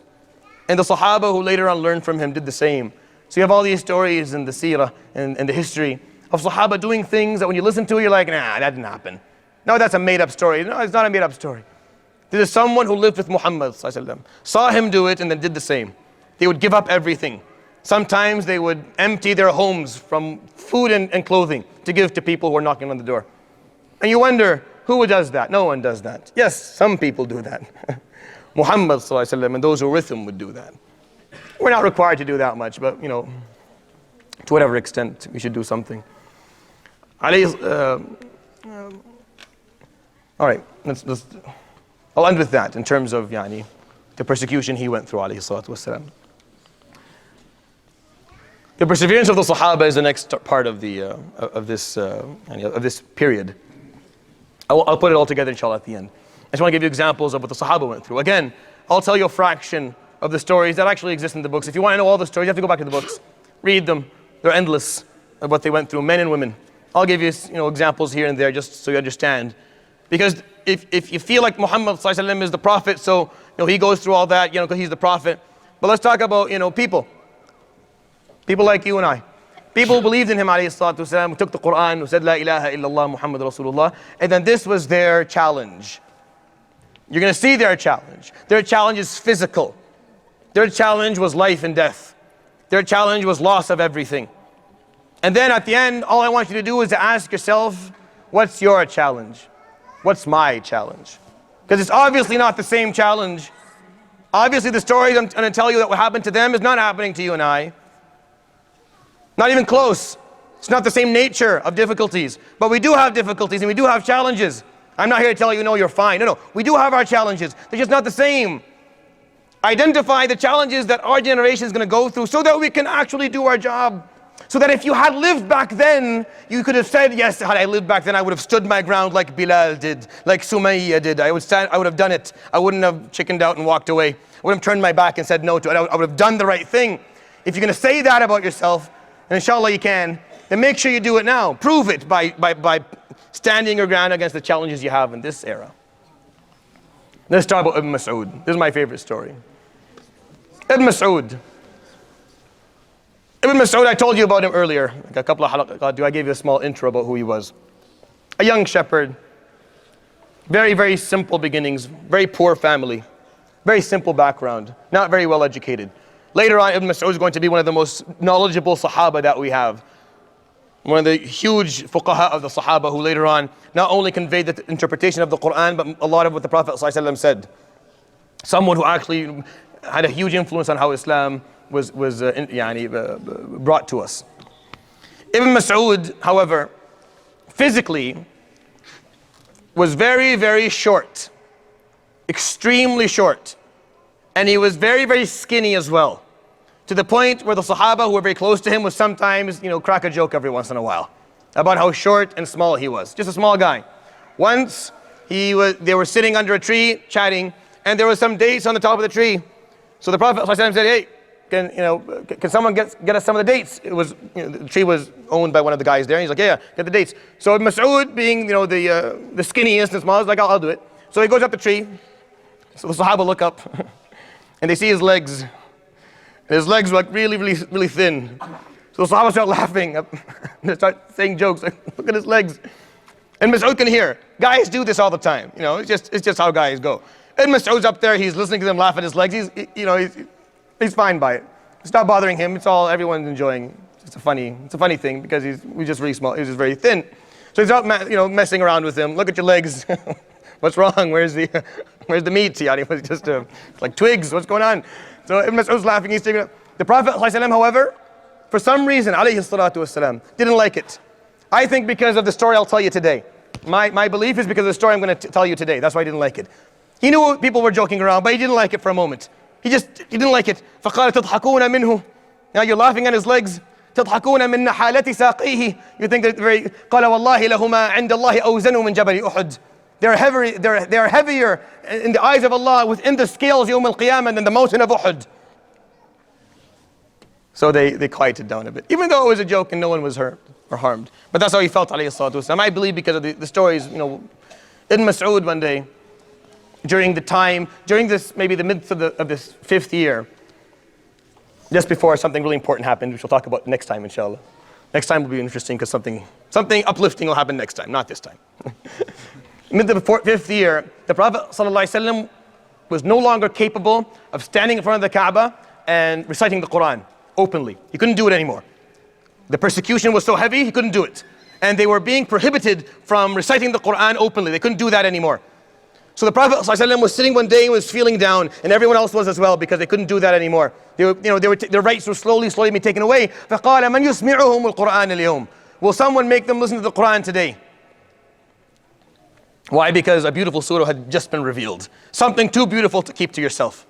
And the Sahaba who later on learned from him did the same. So you have all these stories in the Seerah and the history of Sahaba doing things that when you listen to it, you're like, nah, that didn't happen. No, that's a made up story. No, it's not a made up story. This is someone who lived with Muhammad, saw him do it and then did the same. They would give up everything. Sometimes they would empty their homes from food and clothing to give to people who are knocking on the door. And you wonder, who does that? No one does that. Yes, some people do that. Muhammad and those who were with him would do that. We're not required to do that much, but to whatever extent we should do something. All right, I'll end with that in terms of the persecution he went through alayhi salatu wasalam. The perseverance of the Sahaba is the next part of this period. I'll put it all together inshallah at the end. just want to give you examples of what the Sahaba went through. Again, I'll tell you a fraction of the stories that actually exist in the books. If you want to know all the stories, you have to go back to the books. Read them. They're endless of what they went through, men and women. I'll give you, examples here and there just so you understand. Because if you feel like Muhammad ﷺ is the Prophet, so he goes through all that, because he's the Prophet. But let's talk about, people. People like you and I. People who believed in him, ﷺ, who took the Quran, who said, La ilaha illallah Muhammad Rasulullah. And then this was their challenge. You're going to see their challenge. Their challenge is physical. Their challenge was life and death. Their challenge was loss of everything. And then at the end, all I want you to do is to ask yourself, what's your challenge? What's my challenge? Because it's obviously not the same challenge. Obviously the stories I'm going to tell you that what happened to them is not happening to you and I. Not even close. It's not the same nature of difficulties. But we do have difficulties and we do have challenges. I'm not here to tell you, no, you're fine. No, we do have our challenges. They're just not the same. Identify the challenges that our generation is going to go through so that we can actually do our job. So that if you had lived back then, you could have said, yes, had I lived back then, I would have stood my ground like Bilal did, like Sumayya did. I would have done it. I wouldn't have chickened out and walked away. I wouldn't have turned my back and said no to it. I would have done the right thing. If you're going to say that about yourself, and inshallah you can, then make sure you do it now. Prove it by standing your ground against the challenges you have in this era. Let's talk about Ibn Mas'ud. This is my favorite story. Ibn Mas'ud. Ibn Mas'ud, I told you about him earlier. Like a couple of halaqat, I gave you a small intro about who he was. A young shepherd. Very, very simple beginnings. Very poor family. Very simple background. Not very well educated. Later on, Ibn Mas'ud is going to be one of the most knowledgeable Sahaba that we have. One of the huge fuqaha of the Sahaba who later on not only conveyed the interpretation of the Quran, but a lot of what the Prophet ﷺ said. Someone who actually had a huge influence on how Islam was brought to us. Ibn Mas'ud, however, physically was very, very short. Extremely short. And he was very, very skinny as well. To the point where the Sahaba who were very close to him would sometimes, crack a joke every once in a while about how short and small he was. Just a small guy. Once, they were sitting under a tree chatting, and there was some dates on the top of the tree. So the Prophet ﷺ said, hey, can someone get us some of the dates? It was, the tree was owned by one of the guys there, and he's like, yeah, get the dates. So Mas'ud, being, the skinniest and smallest, like, I'll do it. So he goes up the tree. So the Sahaba look up, and they see his legs. And his legs were like really, really, really thin. So the Sahaba start laughing. They start saying jokes, like, look at his legs. And Mas'ud can hear. Guys do this all the time. It's just how guys go. And Mas'ud's up there, he's listening to them laugh at his legs. He's fine by it. It's not bothering him. It's all everyone's enjoying. It's a funny thing because he's just really small. He's just very thin. So he's out, messing around with him. Look at your legs. What's wrong? Where's the meat? It was just like twigs. What's going on? So Ibn Mas'ud's laughing. He's taking it. The Prophet ﷺ, however, for some reason, alayhi salatu wasalam, didn't like it. I think because of the story I'll tell you today. My belief is because of the story I'm going to tell you today. That's why he didn't like it. He knew people were joking around, but he didn't like it for a moment. He didn't like it. فَقَالَ تَضْحَكُونَ مِنْهُ. Now you're laughing at his legs. تَضْحَكُونَ مِنْ نَحَالَةِ سَاقِيهِ. You think that very, قَالَ وَاللَّهِ لَهُمَا عِنْدَ اللَّهِ أَوْزَنُ مِنْ جَبَلِ أُحُدٍ. They're heavier in the eyes of Allah within the scales يوم القيامة than the mountain of Uhud. So they quieted down a bit, even though it was a joke and no one was hurt or harmed. But that's how he felt, alayhi salatu wasalam. I believe because of the stories, Ibn Mas'ud one day, during this, maybe the midst of this 5th year, just before something really important happened, which we'll talk about next time, inshallah. Next time will be interesting because something uplifting will happen next time, not this time. Mid the 5th year, the Prophet ﷺ was no longer capable of standing in front of the Kaaba and reciting the Quran openly. He couldn't do it anymore. The persecution was so heavy, he couldn't do it. And they were being prohibited from reciting the Quran openly. They couldn't do that anymore. So the Prophet ﷺ was sitting one day and was feeling down, and everyone else was as well because they couldn't do that anymore. Their rights were slowly being taken away. فَقَالَ مَنْ يُسْمِعُهُمُ الْقُرْآنَ الْيَوْمِ. Will someone make them listen to the Quran today? Why? Because a beautiful surah had just been revealed. Something too beautiful to keep to yourself.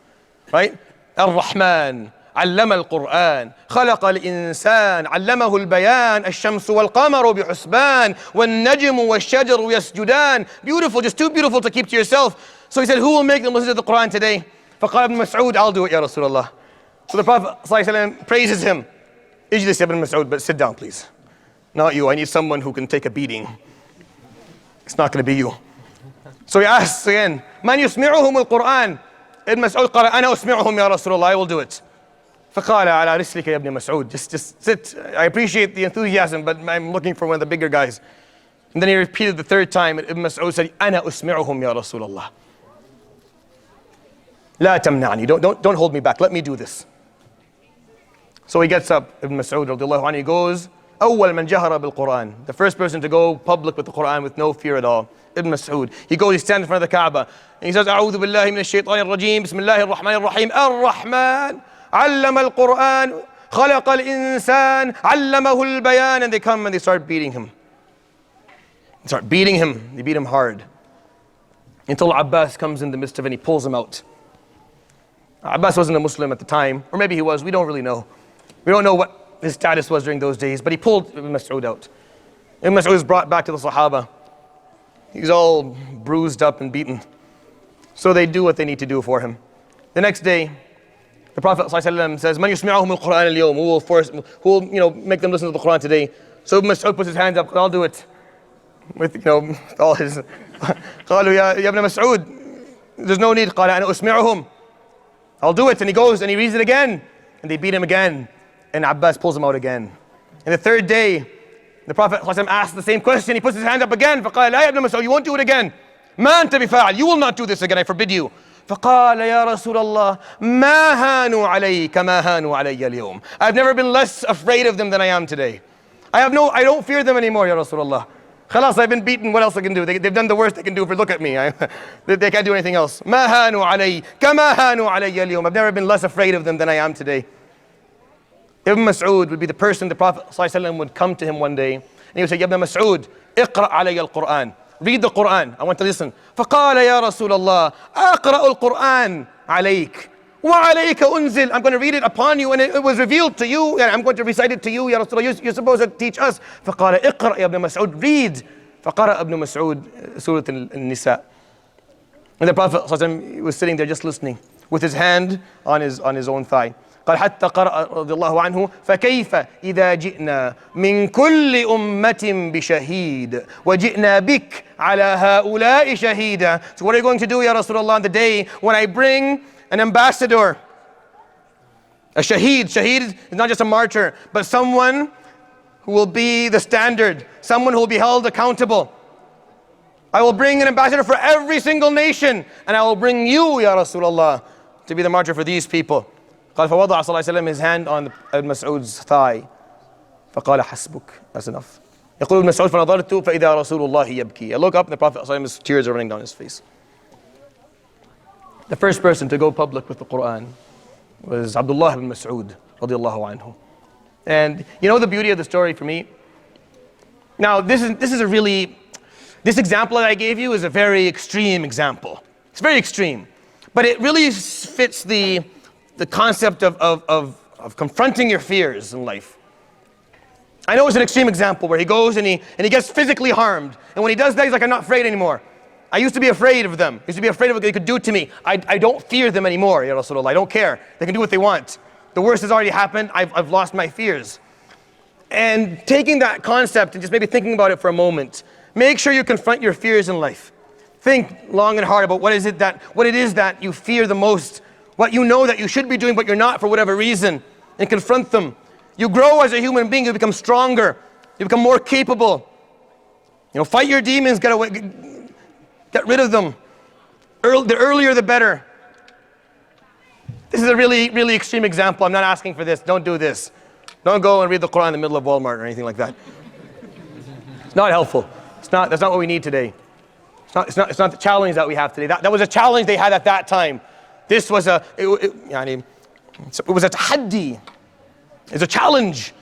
Right? Ar-Rahman, علم القرآن خلق الإنسان علمه البيان الشمس والقمر بحسبان والنجم والشجر يسجدان. Beautiful, just too beautiful to keep to yourself. So he said, who will make them listen to the Quran today? فقال ابن مسعود, I'll do it, Ya Rasulullah. So the Prophet ﷺ praises him. Ijlis ibn Mas'ud, but sit down please. Not you, I need someone who can take a beating. It's not going to be you. So he asks again, من يسمعهم القرآن? Ibn Mas'ud قال أنا أسمعهم يا رسول الله, I will do it. فقال على رسلك يا ابن مسعود, just sit. I appreciate the enthusiasm, but I'm looking for one of the bigger guys. And then he repeated the third time, and Ibn Mas'ud said, أنا أسمعهم يا رسول الله. لا تمنعني, don't hold me back, let me do this. So he gets up, Ibn Mas'ud radiallahu anhu, he goes, أول من جهر بالقرآن, the first person to go public with the Quran with no fear at all, Ibn Mas'ud. He goes, he stands in front of the Kaaba, and he says, أعوذ بالله من الشيطان الرجيم, بسم الله الرحمن الرحيم, الرحمن علم القرآن خلق الإنسان علمه البيان. And they come and they start beating him. They beat him hard. Until Abbas comes in the midst of it and he pulls him out. Abbas wasn't a Muslim at the time, or maybe he was, we don't really know. We don't know what his status was during those days, but he pulled Ibn Mas'ud out. Ibn Mas'ud was brought back to the Sahaba. He's all bruised up and beaten. So they do what they need to do for him. The next day, the Prophet ﷺ says, "Man yusmi'uhum al-Qur'an al-yawm?" Who will make them listen to the Quran today? So Ibn Mas'ud puts his hands up, I'll do it. With all his قالوا يا ابن مسعود, there's no need. قال أنا أسمعهم, I'll do it. And he goes and he reads it again, and they beat him again, and Abbas pulls him out again. And the third day, the Prophet ﷺ asks the same question. He puts his hand up again. فقال لا يا ابن مسعود, you won't do it again. ما أنت بفاعل, you will not do this again, I forbid you. فقال يا رسول الله ما هانوا علي كما هانوا علي اليوم. I've never been less afraid of them than I am today. I don't fear them anymore, Ya Rasulullah. Khalas, I've been beaten, what else I can do? They've done the worst they can do, look at me. They can't do anything else. ما هانوا علي كما هانوا علي اليوم. I've never been less afraid of them than I am today. Ibn Mas'ud would be the person, the Prophet ﷺ would come to him one day, and he would say, Ya Ibn Mas'ud, اقرأ علي القرآن. Read the Quran, I want to listen. فقال يا رسول الله أقرأ القرآن عليك وعليك أنزل. I'm going to read it upon you and it was revealed to you, and I'm going to recite it to you, Ya Rasulullah. You're supposed to teach us. فقال اقرأ يا ابن مسعود, read. فقرأ ابن مسعود سورة النساء. And the Prophet ﷺ was sitting there just listening with his hand on his own thigh. قال حتى قرأ رضي الله عنه فكيف إذا جئنا من كل أمة بشهيد وجئنا بك على هؤلاء شهيدا. So what are you going to do, Ya Rasulullah, on the day when I bring an ambassador, a shaheed? Shaheed is not just a martyr, but someone who will be the standard, someone who will be held accountable. I will bring an ambassador for every single nation, and I will bring you, Ya Rasulullah, to be the martyr for these people. قال فوضع صلى الله عليه وسلم his hand on Ibn Mas'ud's thigh. فقال حسبك, that's enough. يقول ابن مسعود فنظرت فإذا رسول الله يبكي. I look up and the Prophet صلى الله عليه وسلم, tears are running down his face. The first person to go public with the Quran was Abdullah ibn Mas'ud radiallahu anhu. And you know the beauty of the story for me? Now this example that I gave you is a very extreme example. It's very extreme. But it really fits the concept of confronting your fears in life. I know it's an extreme example where he goes and he gets physically harmed. And when he does that, he's like, I'm not afraid anymore. I used to be afraid of them. I used to be afraid of what they could do to me. I don't fear them anymore, Ya Rasulullah. I don't care. They can do what they want. The worst has already happened. I've lost my fears. And taking that concept and just maybe thinking about it for a moment, make sure you confront your fears in life. Think long and hard about what it is that you fear the most. What you know that you should be doing but you're not for whatever reason, and confront them. You grow as a human being, you become stronger, you become more capable. Fight your demons, get rid of them. The earlier the better. This is a really, really extreme example. I'm not asking for this. Don't do this. Don't go and read the Quran in the middle of Walmart or anything like that. It's not helpful. That's not what we need today. It's not the challenge that we have today. That was a challenge they had at that time. This was it was a tahaddi. It's a challenge.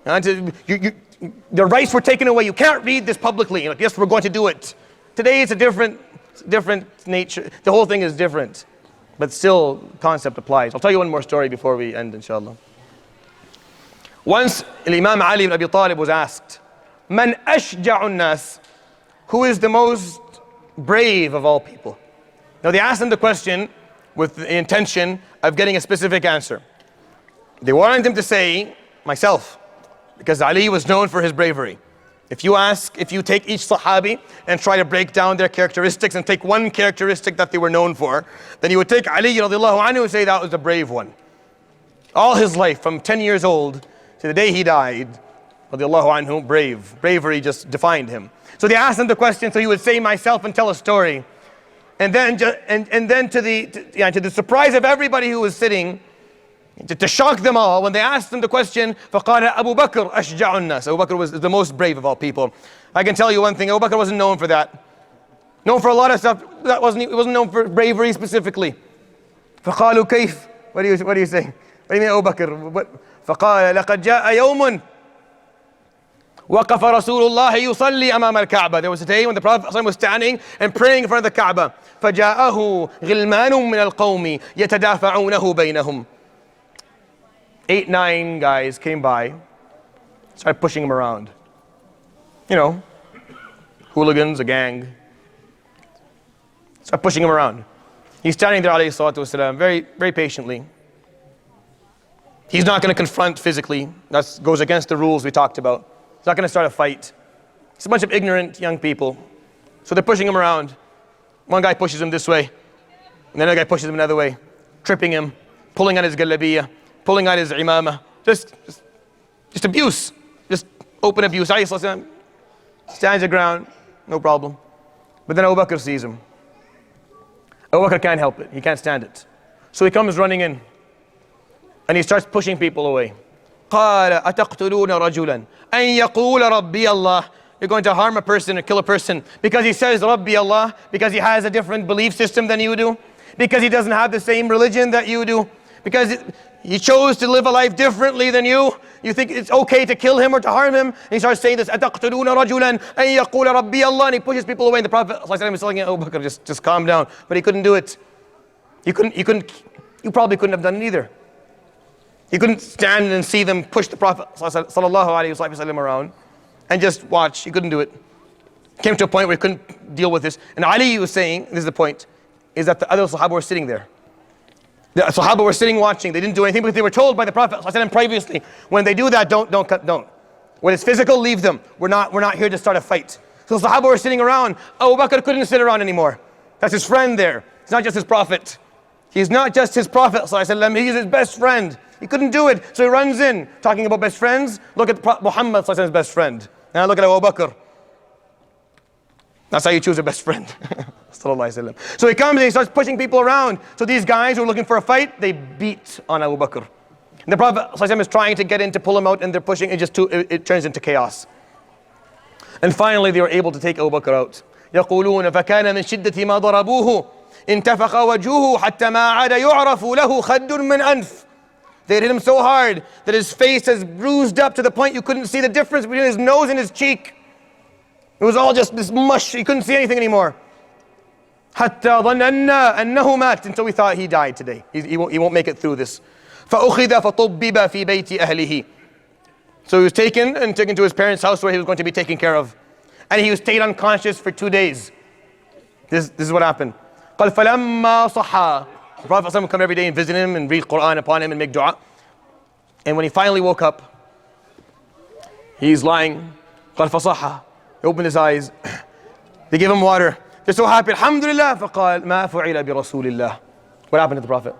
Their rights were taken away. You can't read this publicly. Yes, we're going to do it. Today it's a different nature. The whole thing is different. But still, concept applies. I'll tell you one more story before we end, inshallah. Once, Imam Ali ibn Abi Talib was asked, Man ashja'un nas? Who is the most brave of all people? Now they asked him the question with the intention of getting a specific answer. They wanted him to say, myself, because Ali was known for his bravery. If you take each Sahabi and try to break down their characteristics and take one characteristic that they were known for, then you would take Ali radiallahu anhu and say that was the brave one. All his life, from 10 years old to the day he died, radiallahu anhu, bravery just defined him. So they asked him the question, so he would say myself and tell a story. And then to the surprise of everybody who was sitting, to shock them all, when they asked him the question, فَقَالَ أَبُو بَكْرَ أَشْجَعُ النَّاسِ. Abu Bakr was the most brave of all people. I can tell you one thing, Abu Bakr wasn't known for that. Known for a lot of stuff, he wasn't known for bravery specifically. فَقَالُوا كَيْفَ. What are you saying? What do you mean Abu Bakr? فَقَالَ لَقَدْ جَاءَ يَوْمٌ وَقَفَ رَسُولُ اللَّهِ يُصَلِّي أَمَامَ الْكَعْبَةِ. There was a day when the Prophet ﷺ was standing and praying in front of the Kaaba. فَجَاءَهُ غِلْمَانٌ مِّنَ الْقَوْمِ يَتَدَافَعُونَهُ بَيْنَهُم. 8, 9 guys came by, started pushing him around. You know, hooligans, a gang. Started pushing him around. He's standing there, alayhi salatu wasalam, very, very patiently. He's not going to confront physically. That goes against the rules we talked about. He's not going to start a fight. It's a bunch of ignorant young people. So they're pushing him around. One guy pushes him this way, and another guy pushes him another way, tripping him, pulling on his galabiyah, pulling out his imama. Just abuse. Just open abuse. Alayhi stands the ground, no problem. But then Abu Bakr sees him. Abu Bakr can't help it. He can't stand it. So he comes running in. And he starts pushing people away. قَالَ أَتَقْتُلُونَ رَجُلًا أَن يَقُولَ رَبِّيَ اللَّهِ. You're going to harm a person or kill a person because he says Rabbi Allah, because he has a different belief system than you do, because he doesn't have the same religion that you do, because he chose to live a life differently than you. You think it's okay to kill him or to harm him? And he starts saying this, أَتَقْتُلُونَ رَجُلًا أَن يَقُولَ رَبِّيَ اللَّهِ. And he pushes people away. And the Prophet ﷺ is telling Abu Bakr, just calm down. But he couldn't do it. You probably couldn't have done it either. He couldn't stand and see them push the Prophet ﷺ around and just watch. He couldn't do it. Came to a point where he couldn't deal with this. And Ali was saying, this is the point, is that the other Sahaba were sitting there. The Sahaba were sitting watching. They didn't do anything because they were told by the Prophet ﷺ previously, when they do that, don't. When it's physical, leave them. We're not here to start a fight. So the Sahaba were sitting around. Abu Bakr couldn't sit around anymore. That's his friend there. It's not just his Prophet. He's not just his Prophet ﷺ, he's his best friend. He couldn't do it, so he runs in. Talking about best friends, look at Muhammad ﷺ's best friend. Now look at Abu Bakr. That's how you choose a best friend. So he comes and he starts pushing people around. So these guys who are looking for a fight, they beat on Abu Bakr. And the Prophet ﷺ is trying to get in to pull him out, and they're pushing, it turns into chaos. And finally they were able to take Abu Bakr out. يقولون فكان من شدة ما ضربوه انتفخ وجهه حتى ما عاد يعرف له خد من أنف. They hit him so hard that his face has bruised up to the point you couldn't see the difference between his nose and his cheek. It was all just this mush. You couldn't see anything anymore. حتى ظننا أنه مات. Until we thought he died today. He won't make it through this. فأخذ فطبب في بيت أهله. So he was taken to his parents' house where he was going to be taken care of. And he was stayed unconscious for 2 days. This is what happened. قال فلما صحى. The Prophet ﷺ would come every day and visit him and read Quran upon him and make dua. And when he finally woke up, he's lying. قال فصحى. He opened his eyes. They gave him water. They're so happy. Alhamdulillah. فقال ما فعل برسول الله. What happened to the Prophet?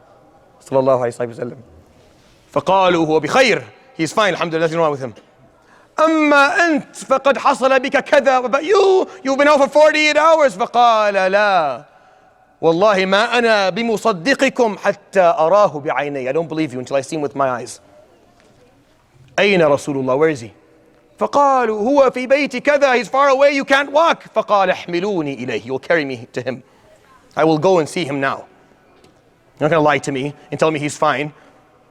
صلى الله عليه وسلم. فقالوا هو بخير. He's fine. Alhamdulillah. Nothing wrong with him. أما أنت فقد حصل بك كذا. But you've been out for 48 hours. فقال لا. والله ما أنا بمصدقكم حتى أراه بعيني. I don't believe you until I see him with my eyes. أين رسول الله? Where is he? فقالوا هو في بيت كذا. He's far away, you can't walk. فقال احملوني إليه. You'll carry me to him. I will go and see him now. You're not going to lie to me and tell me he's fine.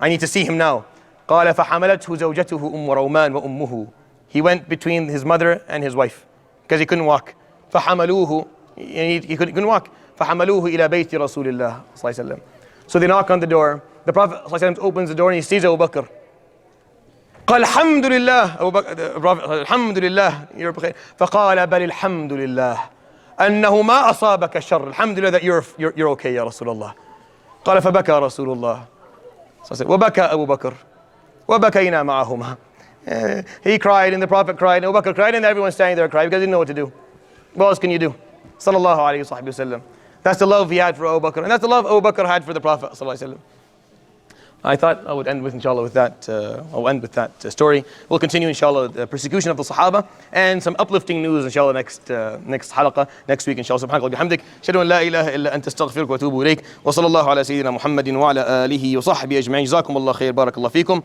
I need to see him now. قال فحملته زوجته أم رومان وأمه. He went between his mother and his wife because he couldn't walk. فحملوه. He couldn't walk. فحملوه إلى بيت رسول الله صلى الله عليه وسلم. So they knock on the door. The Prophet ﷺ opens the door and he sees Abu Bakr. قال الحمد لله أبو بكر الحمد لله فقال بل الحمد لله أنه ما أصابك شر الحمد لله that you're okay يا رسول الله قال فبكى رسول الله وبكى أبو بكر وبكينا معهما. He cried and the Prophet cried and Abu Bakr cried and everyone standing there cried because they didn't know what to do. What else can you do? Sallallahu alayhi wa sallam. That's the love he had for Abu Bakr, and that's the love Abu Bakr had for the Prophet sallallahu alayhi wa sallam. I thought I would end with, inshallah, with that. I'll end with that story. We'll continue, inshallah, the persecution of the Sahaba and some uplifting news, inshallah, next halaqah, next week, inshallah. Subhanallah, bihamdik. Shadu an la ilaha illa anta astaghfiruka wa atubu ilayk. Wa sallallahu ala sayyidina Muhammadin wa ala alihi wa sahbihi ajma'in. Jazakumullah khair. Barakallahu feekum.